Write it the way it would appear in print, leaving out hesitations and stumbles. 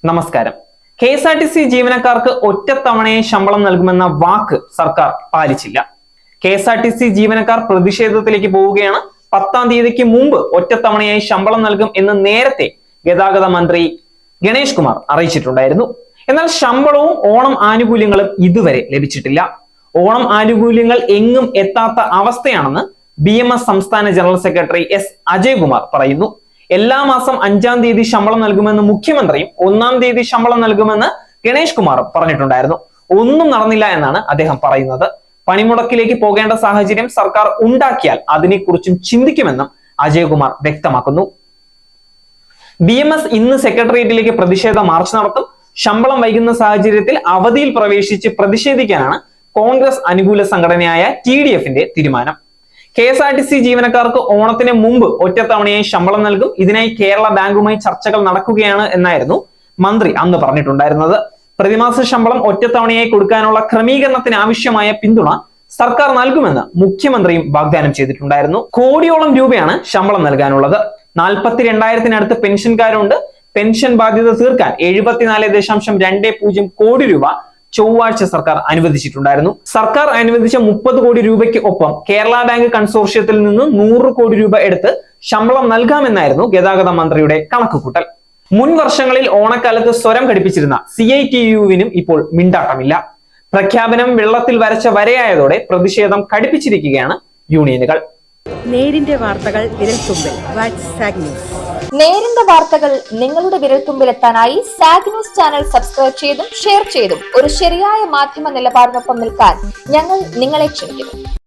നമസ്കാരം. KSRTC ജീവനക്കാർക്ക് ഒറ്റത്തവണയെ ശമ്പളം നൽകുമെന്ന വാക്ക് സർക്കാർ പാലിച്ചില്ല. KSRTC ജീവനക്കാർ പ്രതിഷേധത്തിലേക്ക് പോവുകയാണ്. 10-ാം തീയതിക്ക് മുമ്പ് ഒറ്റത്തവണയായി ശമ്പളം നൽകും എന്ന് നേരത്തെ ഗതാഗത മന്ത്രി ഗണേഷ് കുമാർ അറിയിച്ചിട്ടുണ്ടായിരുന്നു. എന്നാൽ ശമ്പളവും ഓണം ആനുകൂല്യങ്ങളും ഇതുവരെ ലഭിച്ചിട്ടില്ല. ഓണം ആനുകൂല്യങ്ങൾ എങ്ങും എത്താത്ത അവസ്ഥയാണെന്ന് BMS സംസ്ഥാന ജനറൽ സെക്രട്ടറി S അജയ്കുമാർ പറയുന്നു. എല്ലാ മാസം 5-ാം തീയതി ശമ്പളം നൽകുമെന്ന് മുഖ്യമന്ത്രിയും 1-ാം തീയതി ശമ്പളം നൽകുമെന്ന് ഗണേഷ് കുമാറും പറഞ്ഞിട്ടുണ്ടായിരുന്നു. ഒന്നും നടന്നില്ല എന്നാണ് അദ്ദേഹം പറയുന്നത്. പണിമുടക്കിലേക്ക് പോകേണ്ട സാഹചര്യം സർക്കാർ ഉണ്ടാക്കിയാൽ അതിനെക്കുറിച്ചും ചിന്തിക്കുമെന്നും അജയ്കുമാർ വ്യക്തമാക്കുന്നു. BMS ഇന്ന് സെക്രട്ടേറിയറ്റിലേക്ക് പ്രതിഷേധ മാർച്ച് നടത്തും. ശമ്പളം വൈകുന്ന സാഹചര്യത്തിൽ അവധിയിൽ പ്രവേശിച്ച് പ്രതിഷേധിക്കാനാണ് കോൺഗ്രസ് അനുകൂല സംഘടനയായ TDF-ന്റെ തീരുമാനം. KSRTC ജീവനക്കാർക്ക് ഓണത്തിന് മുമ്പ് ഒറ്റത്തവണയായി ശമ്പളം നൽകും. ഇതിനായി കേരള ബാങ്കുമായി ചർച്ചകൾ നടക്കുകയാണ് എന്നായിരുന്നു മന്ത്രി അന്ന് പറഞ്ഞിട്ടുണ്ടായിരുന്നത്. പ്രതിമാസ ശമ്പളം ഒറ്റത്തവണയായി കൊടുക്കാനുള്ള ക്രമീകരണത്തിന് ആവശ്യമായ പിന്തുണ സർക്കാർ നൽകുമെന്ന് മുഖ്യമന്ത്രിയും വാഗ്ദാനം ചെയ്തിട്ടുണ്ടായിരുന്നു. കോടിയോളം രൂപയാണ് ശമ്പളം നൽകാനുള്ളത്. 42,000-നടുത്ത് പെൻഷൻകാരുണ്ട്. പെൻഷൻ ബാധ്യത തീർക്കാൻ 74.20 കോടി രൂപ ചൊവ്വാഴ്ച സർക്കാർ അനുവദിച്ചിട്ടുണ്ടായിരുന്നു. സർക്കാർ അനുവദിച്ച 30 കോടി രൂപയ്ക്ക് ഒപ്പം കേരള ബാങ്ക് കൺസോർഷ്യത്തിൽ നിന്ന് 100 കോടി രൂപ എടുത്ത് ശമ്പളം നൽകാമെന്നായിരുന്നു ഗതാഗത മന്ത്രിയുടെ കണക്കുകൂട്ടൽ. മുൻ വർഷങ്ങളിൽ ഓണക്കാലത്ത് സ്വരം ഘടിപ്പിച്ചിരുന്ന CITU-വിനും ഇപ്പോൾ മിണ്ടാട്ടമില്ല. പ്രഖ്യാപനം വെള്ളത്തിൽ വരച്ച വരയായതോടെ പ്രതിഷേധം കടുപ്പിച്ചിരിക്കുകയാണ് യൂണിയനുകൾ. നേരിന്റെ വാർത്തകൾ വിരൽത്തുമ്പിൽ. Zag news. നേരിന്റെ വാർത്തകൾ നിങ്ങളുടെ വിരൽത്തുമ്പിലെത്താനായി സാഗ് ന്യൂസ് ചാനൽ സബ്സ്ക്രൈബ് ചെയ്തും ഷെയർ ചെയ്തും ഒരു ശരിയായ മാധ്യമ നിലപാടിനൊപ്പം നിൽക്കാൻ ഞങ്ങൾ നിങ്ങളെ ക്ഷണിക്കുന്നു.